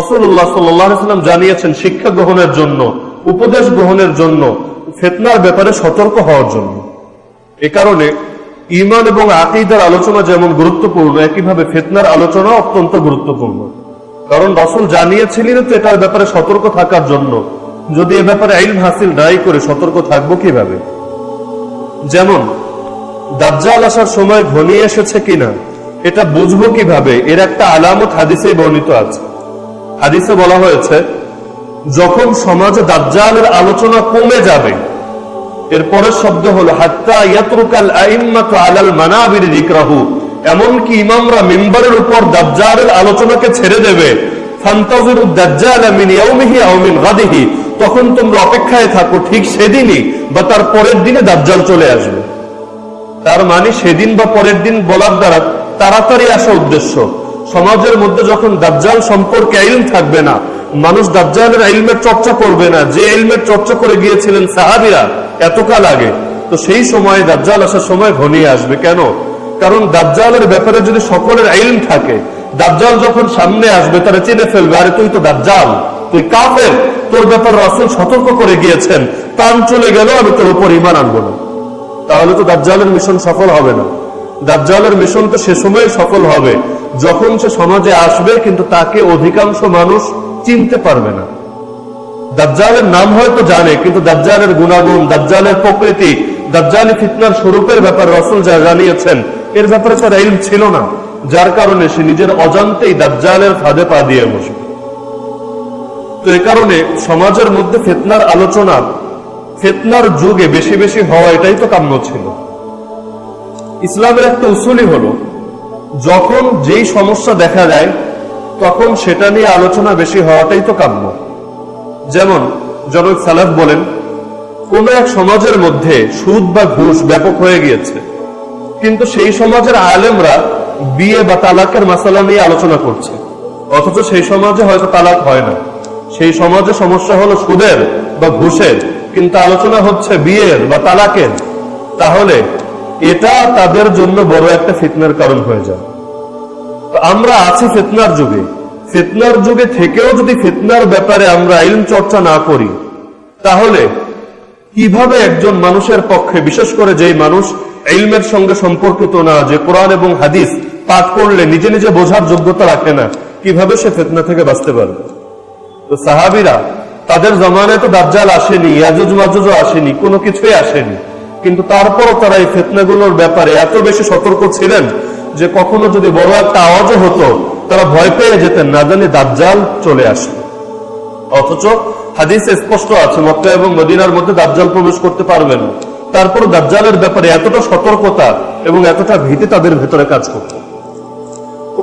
রাসূলুল্লাহ সাল্লাল্লাহু আলাইহি ওয়াসাল্লাম জানিয়েছেন শিক্ষা গ্রহণের জন্য, উপদেশ গ্রহণের জন্য, ফিতনার ব্যাপারে সতর্ক হওয়ার জন্য। এ কারণে ঈমান এবং আকীদার আলোচনা যেমন গুরুত্বপূর্ণ, একইভাবে ফিতনার আলোচনা অত্যন্ত গুরুত্বপূর্ণ। কারণ রাসূল জানিয়েছিলেন তো এটার ব্যাপারে সতর্ক থাকার জন্য। যদি এ ব্যাপারে ইলম হাসিল নাই করে সতর্ক থাকবো কিভাবে? যেমন দাজ্জাল আসার সময় ঘনিয়ে এসেছে কিনা এটা বুঝবো কিভাবে, এর একটা আলামত হাদিসে বর্ণিত আছে। হাদিসে বলা হয়েছে, যখন সমাজে দাজ্জালের আলোচনা কমে যাবে, এরপরের শব্দ হলো হাত্তা ইয়াতরুকাল আইম্মাতু আলাল মানাবির যিকরাহু, এমনকি ইমামরা মিম্বারের উপর দাজ্জালের আলোচনাকে ছেড়ে দেবে। ফান্তাযিরু দাজ্জাল মিন ইয়াউমিহি আও মিন গাদিহি, তখন তোমরা অপেক্ষায় থাকো ঠিক সেদিনই বা তার পরের দিনে দাজ্জাল চলে আসবে। তার মানে সেদিন বা পরের দিন বলার দ্বারা তাড়াতাড়ি আসা উদ্দেশ্য। সমাজের মধ্যে যখন দাজ্জাল সম্পর্কে ইলম থাকবে না, মানুষ দাজ্জালের ইলমের চর্চা করবে না, যে ইলমের চর্চা করে গিয়েছিলেন সাহাবীরা এতকাল আগে, তো সেই সময় দাজ্জাল আসার সময় ঘনিয়ে আসবে। কেন? কারণ দাজ্জালের ব্যাপারে যদি সকলের ইলম থাকে, দাজ্জাল যখন সামনে আসবে তারা চিনে ফেলবে, আরে তুই তো দাজ্জাল, তুই কাফের, তোর ব্যাপারে রাসূল সতর্ক করে গিয়েছেন, প্রাণ চলে গেল, আমি তোর উপর ঈমান আনবো না। তাহলে তো দাজ্জালের মিশন সফল হবে না। দাজ্জালের মিশন তো সে সময় সফল হবে যখন সে সমাজে আসবে, কিন্তু তাকে অধিকাংশ মানুষ চিনতে পারবে না। দাজ্জালের নাম হয়তো জানে, কিন্তু দাজ্জালের গুণাগুণ, দাজ্জালের প্রকৃতি, দাজ্জালি ফিতনার স্বরূপের ব্যাপারে রাসূল যা জানিয়েছেন এর ব্যাপারে তার ইলম ছিল না, যার কারণে সে নিজের অজান্তেই দাজ্জালের ফাঁদে পা দিয়ে বসবে। তো এ কারণে সমাজের মধ্যে ফিতনার আলোচনা ফিতনার যুগে বেশি বেশি হওয়া এটাই তো কাম্য ছিল। ইসলামের একটা উসুলই হলো, যখন যেই সমস্যা দেখা যায় তখন সেটা নিয়ে আলোচনা বেশি হওয়াটাই তো কাম্য। যেমন জনক সালাফ বলেন, কোন এক সমাজের মধ্যে সুদ বা ঘুষ ব্যাপক হয়ে গিয়েছে, কিন্তু সেই সমাজের আলেমরা বিয়ে বা তালাকের মাসালা নিয়ে আলোচনা করছে, অথচ সেই সমাজে হয়তো তালাক হয় না। সেই সমাজে সমস্যা হলো সুদের বা ঘুষের, কিন্তু আলোচনা হচ্ছে বিয়ের বা তালাকের। তাহলে এটা তাদের জন্য বড় একটা ফিতনার কারণ হয়ে যায়। তো আমরা আছি ফিতনার যুগে। ফিতনার যুগে থেকেও যদি ফিতনার ব্যাপারে আমরা ইলম চর্চা না করি, তাহলে কিভাবে একজন মানুষের পক্ষে, বিশেষ করে যেই মানুষ ইলমের সঙ্গে সম্পর্কিত না, যে কোরআন এবং হাদিস পাঠ করলে নিজে নিজে বোঝার যোগ্যতা রাখে না, কিভাবে সে ফিতনা থেকে বাঁচতে পারবে? তো সাহাবীরা তাদের জমানায় তো দাজ্জাল আসেনি, ইয়াজুজ মাজুজও আসেনি, কোনো কিছুই আসেনি, কিন্তু তারপরও তারা এই ফিতনাগুলোর ব্যাপারে এত বেশি সতর্ক ছিলেন যে কখনো যদি বড় একটা আওয়াজও হতো তারা ভয় পেয়ে যেতেন, না জানি দাজ্জাল চলে আসে। অথচ হাদিসে স্পষ্ট আছে মক্কা এবং মদিনার মধ্যে দাজ্জাল প্রবেশ করতে পারবে না। তারপর দাজ্জালের ব্যাপারে এতটা সতর্কতা এবং এতটা ভীতি তাদের ভেতরে কাজ করত।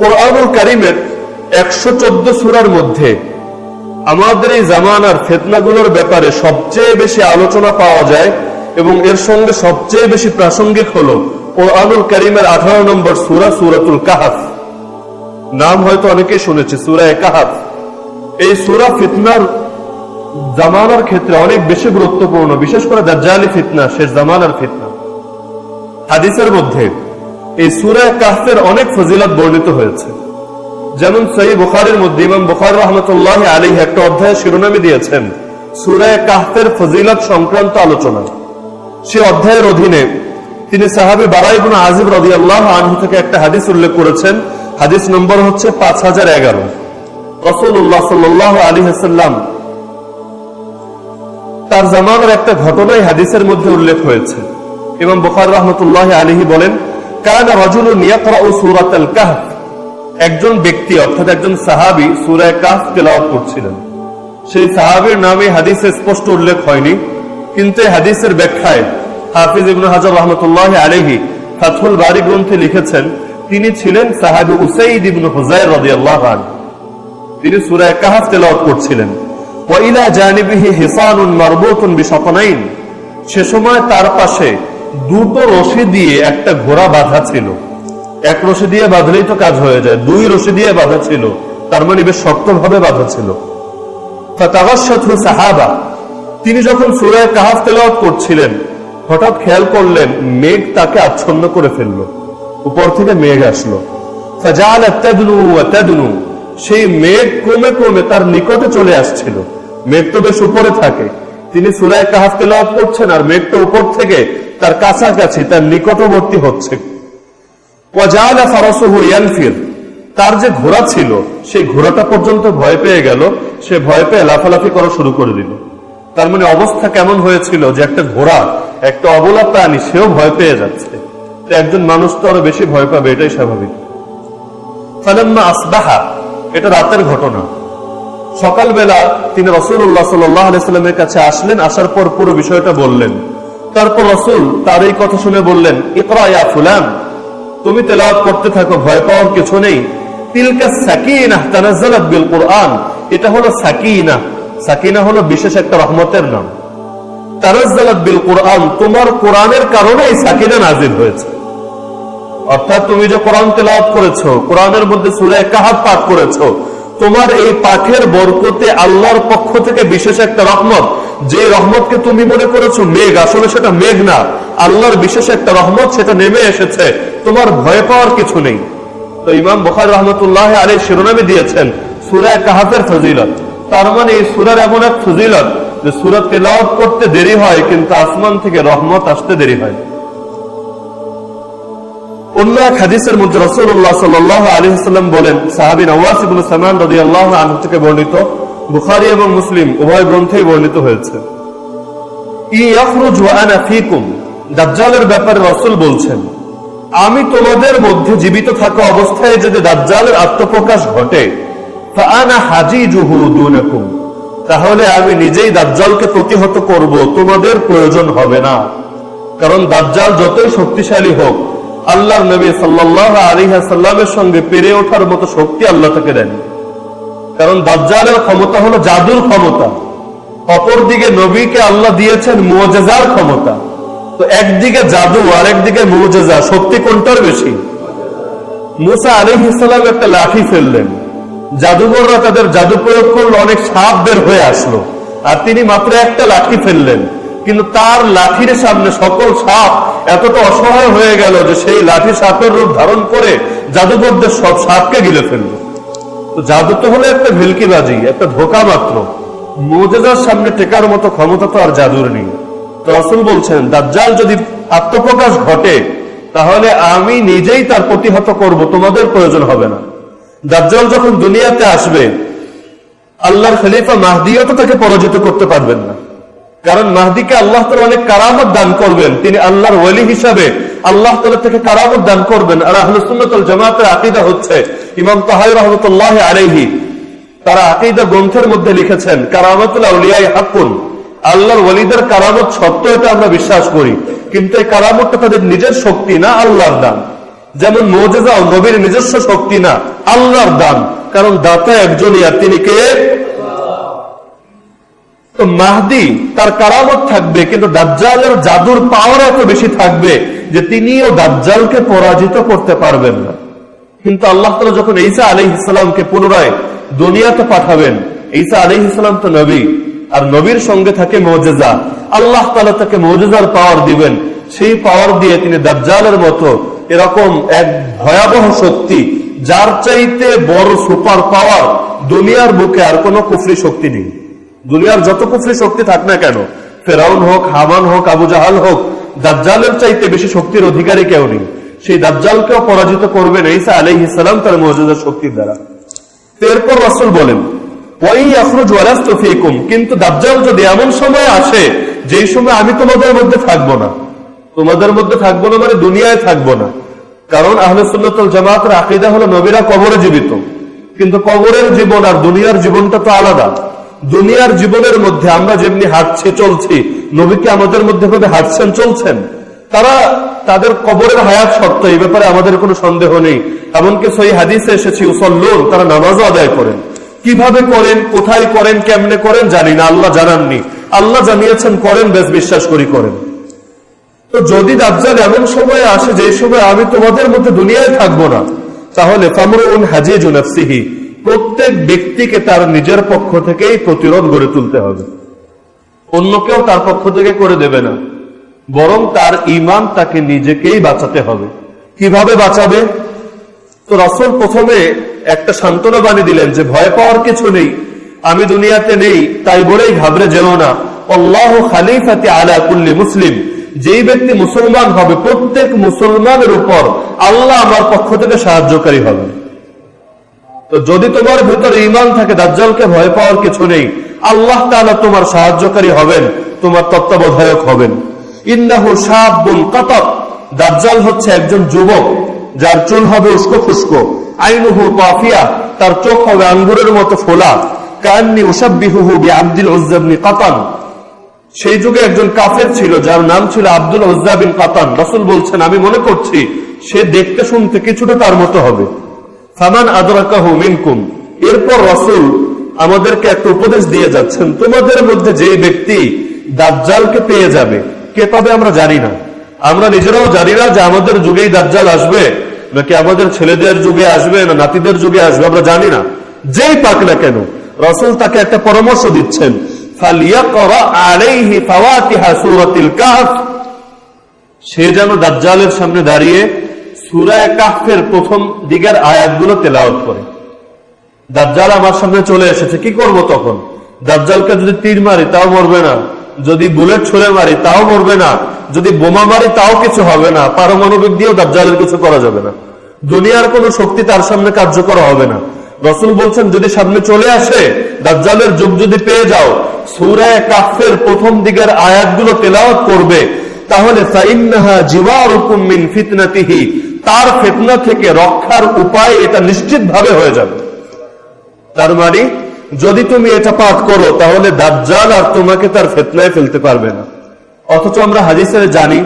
কোরআনুল কারীমের 114 সূরার মধ্যে আমাদের এই জামানার ফিতনাগুলোর ব্যাপারে সবচেয়ে বেশি আলোচনা পাওয়া যায় এবং এর সঙ্গে সবচেয়ে বেশি প্রাসঙ্গিক হলো কোরআনুল কারীমের 18 নম্বর সূরা, সূরাতুল কাহফ। নাম হয়তো অনেকেই শুনেছে, সূরা কাহফ। এই সূরা ফিতনার জামানার ক্ষেত্রে অনেক বেশি গুরুত্বপূর্ণ, বিশেষ করে দাজ্জালি ফিতনা, শেষ জামানার ফিতনা। হাদিসের মধ্যে এই সূরা কাহফের অনেক ফজিলত বর্ণিত হয়েছে। যেমন সহিহ বুখারীর মধ্যে ইমাম বুখারী রাহমাতুল্লাহি আলাইহি একটা অধ্যায়ের শিরোনামে দিয়েছেন সূরা কাহফের ফজিলত সংক্রান্ত আলোচনা। সে অধ্যায়ের অধীনে তিনি সাহাবী বারা ইবনে আযিব রাদিয়াল্লাহু আনহু থেকে একটা হাদিস উল্লেখ করেছেন। হাদিস নম্বর হচ্ছে 5011। রাসূলুল্লাহ সাল্লাল্লাহু আলাইহি ওয়াসাল্লাম তার জামানার একটা ঘটনাই হাদিসের মধ্যে উল্লেখ হয়েছে। ইমাম বুখারী রাহমাতুল্লাহি আলাইহি বলেন, কানা রাজুলুন ইয়াকরাউ সূরাতাল কাহফ, একজন ব্যক্তি অর্থাৎ একজন সাহাবী সূরা কাহফ তেলাওয়াত করছিলেন। সেই সাহাবীর নামে হাদিসে স্পষ্ট উল্লেখ হয়নি, কিন্তু এই হাদিসের ব্যাখ্যায় হাফিজ ইবনে হাজার রাহমাতুল্লাহি আলাইহি ফাতহুল বারী গ্রন্থে লিখেছেন, তিনি ছিলেন সাহাবী উসাইদ ইবনে হুযায়র রাদিয়াল্লাহু আনহু। তিনি সূরা কাহফ তেলাওয়াত করছিলেন। ওয়া ইলা জানিবিহি হিসানুন মারবুতুন বিশাতানাইন, সে সময় তার পাশে দুটো রশি দিয়ে একটা ঘোড়া বাঁধা ছিল। এক রশি দিয়ে বাঁধলেই তো কাজ হয়ে যায়, দুই রশি দিয়ে বাঁধা ছিল, তার মানে বেশ শক্তভাবে বাঁধা ছিল। ফাতাগাশশাতহু সাহাবা, তিনি যখন সূরা কাহফ তেলাওয়াত করছিলেন হঠাৎ খেয়াল করলেন মেঘ তাকে আচ্ছন্ন করে ফেললো, উপর থেকে মেঘ আসলো। ফাজাআলাত তাদনু ওয়া তাদনু, সেই মেঘ ক্রমে ক্রমে তার নিকটে চলে আসছিল। মেঘ তো বেশ উপরে থাকে, তিনি সূরা কাহফ তেলাওয়াত করছেন আর মেঘটা উপর থেকে তার কাছাকাছি, তার নিকটবর্তী হচ্ছে। ওয়াজালা ফারাসুহু ইয়ানফির, তার যে ঘোড়া ছিল সেই ঘোড়াটা পর্যন্ত ভয় পেয়ে গেল, সে ভয় পেয়ে লাফালাফি করা শুরু করে দিল। তার মানে অবস্থা কেমন হয়েছিল যে একটা ঘোড়া, একটা অবলা প্রাণী, সেও ভয় পেয়ে যাচ্ছে। একজন মানুষ তো আরো বেশি ভয় পাবে, এটাই স্বাভাবিক। ফালাম্মা আসবাহা, এটা রাতের ঘটনা। সকালবেলা তিনি রাসূলুল্লাহ সাল্লাল্লাহু আলাইহি ওয়াসাল্লামের কাছে আসলেন, আসার পর পুরো বিষয়টা বললেন। তারপর রাসূল তার এই কথা শুনে বললেন, ইকরা ইয়া ফুলান, তুমি তেলাওয়াত করতে থাকো, ভয় পাওয়ার কিছু নেই। তিলকা সাকিনাহ তানাজ্জালাত বিল কুরআন, এটা হলো সাকিনাহ। সাকিনা হলো বিশেষ একটা রহমতের নাম। তানাজ্জালাত বিল কুরআন, তোমার কোরআনের কারণে এই সাকিনা নাযিল হয়েছে। অর্থাৎ তুমি যে কোরআন তেলাওয়াত করেছো, কোরআনের মধ্যে সূরা কাহফ পাঠ করেছো, তোমার এই পাঠের বরকতে আল্লাহর পক্ষ থেকে বিশেষ একটা রহমত, যে রহমতকে তুমি মনে করেছো মেঘ, আসলে সেটা মেঘ না, আল্লাহর বিশেষ একটা রহমত, সেটা নেমে এসেছে। তোমার ভয় পাওয়ার কিছু নেই। তো ইমাম বুখারী রাহমাতুল্লাহ আলাইহি শিরোনামে দিয়েছেন সূরা কাহফের ফজিলত। তার মানে এই সূরার এমন এক ফজিলত যে সূরা তেলাওয়াত করতে দেরি হয় কিন্তু আসমান থেকে রহমত আসতে দেরি হয়। অন্য এক হাদিসের মধ্যে রাসূলুল্লাহ সাল্লাল্লাহু আলাইহি ওয়াসাল্লাম বলেন, সাহাবী নওয়াস ইবনে সামান রাদিয়াল্লাহু আনহু থেকে বর্ণিত, বুখারী এবং মুসলিম উভয় গ্রন্থেই বর্ণিত হয়েছে, ইয়াখরুজ ওয়া আনা ফীকুম, দাজ্জালের ব্যাপারে রাসূল বলছেন, আমি তোমাদের মধ্যে জীবিত থাকা অবস্থায় যদি দাজ্জালের আত্মপ্রকাশ ঘটে, ফাআনা হাজিজুহু দুনাকুম, তাহলে আমি নিজেই দাজ্জালকে প্রতিহত করব, তোমাদের প্রয়োজন হবে না। কারণ দাজ্জাল যতই শক্তিশালী হোক, আল্লাহর নবী সাল্লাল্লাহু আলাইহি ওয়াসাল্লামের সঙ্গে পেরে ওঠার মতো শক্তি আল্লাহ তাকে দেন। কারণ দাজ্জালের ক্ষমতা হলো জাদুর ক্ষমতা, অপরদিকে নবীকে আল্লাহ দিয়েছেন মুআজিজার ক্ষমতা। তো একদিকে জাদু আর একদিকে মুআজিজা, শক্তি কোনটার বেশি? মুসা আলাইহিস সালাম একটা লাঠি ফেললেন, জাদুঘররা তাদের জাদু প্রয়োগ করলো, অনেক সাপ বের হয়ে আসলো, আর তিনি মাত্র একটা লাঠি ফেললেন, কিন্তু তার লাঠির সামনে সকল সাপ এতটা অসহায় হয়ে গেল যে সেই লাঠি সাপের রূপ ধারণ করে জাদুঘরদের সব সাপকে গিলে ফেলল। তো জাদু তো হলো একটা ভেলকিবাজি, একটা ধোঁকা মাত্র, মুআজিজার সামনে টেকার মতো ক্ষমতা তো আর জাদুর নেই। তো রাসূল বলছেন, দাজ্জাল যদি আত্মপ্রকাশ ঘটে তাহলে আমি নিজেই তার প্রতিহত করব, তোমাদের প্রয়োজন হবে না। দাজ্জাল যখন দুনিয়াতে আসবে, আল্লাহর খলিফা মাহদিও তো তাকে পরাজিত করতে পারবেন না। কারণ মাহদিকে আল্লাহ তাআলা অনেক কারামত দান করবেন, তিনি আল্লাহর ওয়ালি হিসাবে আল্লাহ তাআলা থেকে কারামত দান করবেন। আর আহলুস সুন্নাত ওয়াল জামাতের আকীদা হচ্ছে, ইমাম তাহাওয়ী রাহমাতুল্লাহ আলাইহি তারা আকীদা গ্রন্থের মধ্যে লিখেছেন, কারামাতুল আউলিয়ায়ে হাক্কুন, আল্লাহর ওয়ালিদের কারামত সত্য, এটা আমরা বিশ্বাস করি, কিন্তু এই কারামতটা তাদের নিজের শক্তি না, আল্লাহর দান। যেমন মুআজিজা ও নবীর নিজস্ব শক্তি না, আল্লাহর দান, কারণ দাতা একজনই, আর তিনি কে? তো মাহদি তার কারামত থাকবে, কিন্তু দাজ্জালের জাদুর পাওয়ার এত বেশি থাকবে যে তিনিও দাজ্জালকে পরাজিত করতে পারবেন না। কিন্তু আল্লাহ তাআলা যখন ঈসা আলাইহিস সালামকে পুনরায় দুনিয়াতে পাঠাবেন, ঈসা আলাইহিস সালাম তো নবী, আর নবীর সঙ্গে থাকে মুআজিজা, আল্লাহ তাআলা তাকে মুআজিজার পাওয়ার দিবেন। সেই পাওয়ার দিয়ে তিনি দাজ্জালের মতো এরকম এক ভয়াবহ শক্তি, যার চাইতে বড় সুপার পাওয়ার দুনিয়ার বুকে আর কোনো কুফরি শক্তি নেই। দুনিয়ার যত কুফরি শক্তি থাক না কেন, ফেরাউন হোক, হামান হোক, আবু জাহাল হোক, দাজ্জালের চাইতে বেশি শক্তির অধিকারী কেউ নেই। সেই দাজ্জালকেও পরাজিত করবেন ঈসা আলাইহিস সালাম তার মুআজিজার শক্তির দ্বারা। এরপর রাসূল বলেন, ওয়াই ইয়াখরুজ ওয়ালাস্তু ফীকুম, কিন্তু দাজ্জাল যদি এমন সময় আসে যেই সময় আমি তোমাদের মধ্যে থাকবো না, তোমাদের মধ্যে থাকবো না মানে দুনিয়ায় থাকবো না। কারণ আহলে সুন্নাত ওয়াল জামাতের আকীদা হলো নবীরা কবরে জীবিত, কিন্তু কবরের জীবন আর দুনিয়ার জীবনটা তো আলাদা। দুনিয়ার জীবনের মধ্যে আমরা যেমনি হাঁটছি চলছি, নবী কি আমাদের মধ্যে ভাবে হাঁটছেন চলছেন? তারা তাদের কবরের হায়াত সত্য, এই ব্যাপারে আমাদের কোনো সন্দেহ নেই। এমনকি সহিহ হাদিসে এসেছে, ইউসাল্লুন, তারা নামাজও আদায় করেন। কিভাবে করেন, কোথায় করেন, কেমনে করেন জানি না, আল্লাহ জানাননি, আল্লাহ জানিয়েছেন করেন, বেশ বিশ্বাস করি করেন। তো যদি দাজ্জাল এমন সময় আসে যে সময় আমি তোমাদের মধ্যে দুনিয়ায় থাকবো না, তাহলে ফামরুন হাজিজু নাফসিহি, প্রত্যেক ব্যক্তিকে তার নিজের পক্ষ থেকেই প্রতিরোধ গড়ে তুলতে হবে, অন্য কেউ তার পক্ষ থেকে করে দেবে না, বরং তার ঈমান তাকে নিজেকেই বাঁচাতে হবে। কিভাবে বাঁচাবে? তো রাসূল প্রথমে একটা সান্ত্বনা বাণী দিলেন যে ভয় পাওয়ার কিছু নেই, আমি দুনিয়াতে নেই তাই বলেই ঘাবড়ে যেও না। আল্লাহু খালিফাতি আলা কুল্লি মুসলিম, যেই ব্যক্তি মুসলমান হবে প্রত্যেক মুসলমানের উপর আল্লাহ আমার পক্ষ থেকে সাহায্যকারী হবে। তো যদি তোমার ভিতরে ঈমান থাকে দাজ্জালকে ভয় পাওয়ার কিছু নেই, আল্লাহ তাআলা তোমার সাহায্যকারী হবেন, তোমার তত্ত্বাবধায়ক হবেন। ইন্নাহু শাবুন কাতাব, দাজ্জাল হচ্ছে একজন যুবক যার চুল হবে উস্কো ফুস্কো, আইনুহু তাফিয়া, তার চোখ হবে আঙ্গুরের মতো ফোলা, কান্নি উসাব্বিহুহু বিআবদুল উজ্জা ইবনে কাতান। সেই যুগে একজন কাফের ছিল যার নাম ছিল আব্দুল উজ্জা বিন কাতান। রাসূল বলছেন আমি মনে করছি সে দেখতে শুনতে কিছুটা তার মতো হবে। ফামান আদরাকাহু মিনকুম, এরপর রাসূল আমাদেরকে একটা উপদেশ দিয়ে যাচ্ছেন, তোমাদের মধ্যে যে ব্যক্তি দাজ্জালকে পেয়ে যাবে, কে পাবে আমরা জানি না, আমরা নিজেরাও জানি না যে আমাদের যুগেই দাজ্জাল আসবে নাকি আমাদের ছেলেদের যুগে আসবে না নাতিদের যুগে আসবে, আমরা জানি না। যেই পাক না কেন রাসূল তাকে একটা পরামর্শ দিচ্ছেন, ফালিয়াকরা আলাইহি ফাওয়াতিহা সূরাতুল কাহফ, সে যেন দাজ্জালের সামনে দাঁড়িয়ে সূরা কাহফের প্রথম দিকের আয়াতগুলো তেলাওয়াত করে। দাজ্জাল আমার সামনে চলে এসেছে, কি করব তখন? দাজ্জালকে যদি তীর মারি তাও মরবে না, যদি বুলেট ছুড়ে মারি তাও মরবে না, যদি বোমা মারি তাও কিছু হবে না, পারমাণবিক দিয়েও দাজ্জালের কিছু করা যাবে না, দুনিয়ার কোন শক্তি তার সামনে কার্যকর হবে না। রাসূল বলছেন যদি সামনে চলে আসে, দাজ্জালের যুগ যদি পেয়ে যাও, সূরা কাহফের প্রথম দিকের আয়াতগুলো তেলাওয়াত করবে, তাহলে ফাইন্নাহা জিওয়ারুকুম মিন ফিতনাতিহি, তার ফিতনা থেকে রক্ষার উপায় এটা নিশ্চিতভাবে হয়ে যাবে। তার মানে যদি তুমি এটা পাঠ করো তাহলে দাজ্জাল আর তোমাকে তার ফিতনায় ফেলতে পারবে না। অথচ আমরা হাদিসে জানি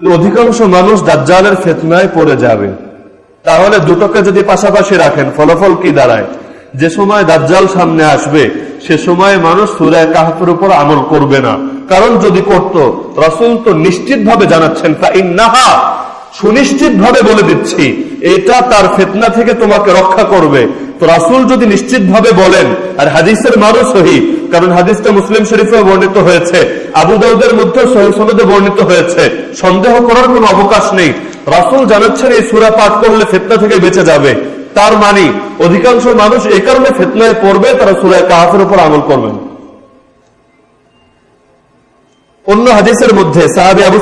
অধিকাংশ মানুষ দাজ্জালের ফিতনায় পড়ে যাবে। তাহলে দুটোকে যদি পাশাপাশি রাখেন ফলাফল কি দাঁড়ায়? যে সময় দাজ্জাল সামনে আসবে সে সময় মানুষ সূরা কাহফের উপর আমল করবে না, কারণ যদি করত, রাসূল তো নিশ্চিতভাবে জানাচ্ছেন ফাইন্নাহা, সুনিশ্চিতভাবে বলে দিচ্ছি এটা তার ফিতনা থেকে তোমাকে রক্ষা করবে। তো রাসূল যদি নিশ্চিতভাবে বলেন, আর হাদিসের মানও সহিহ, কারণ হাদিসটা মুসলিম শরীফে বর্ণিত হয়েছে, আবু দাউদের মধ্যে সহিহ সনদে বর্ণিত হয়েছে, সন্দেহ করার কোনো অবকাশ নেই। রাসূল জানাচ্ছেন এই সূরা পাঠ করলে ফিতনা থেকে বেঁচে যাবে। তার মানে অধিকাংশ মানুষ এই কারণে ফিতনায় পড়বে, তারা সূরা কাহফের উপর আমল করবেন। অন্য হাদিসের মধ্যে সাহাবী আবু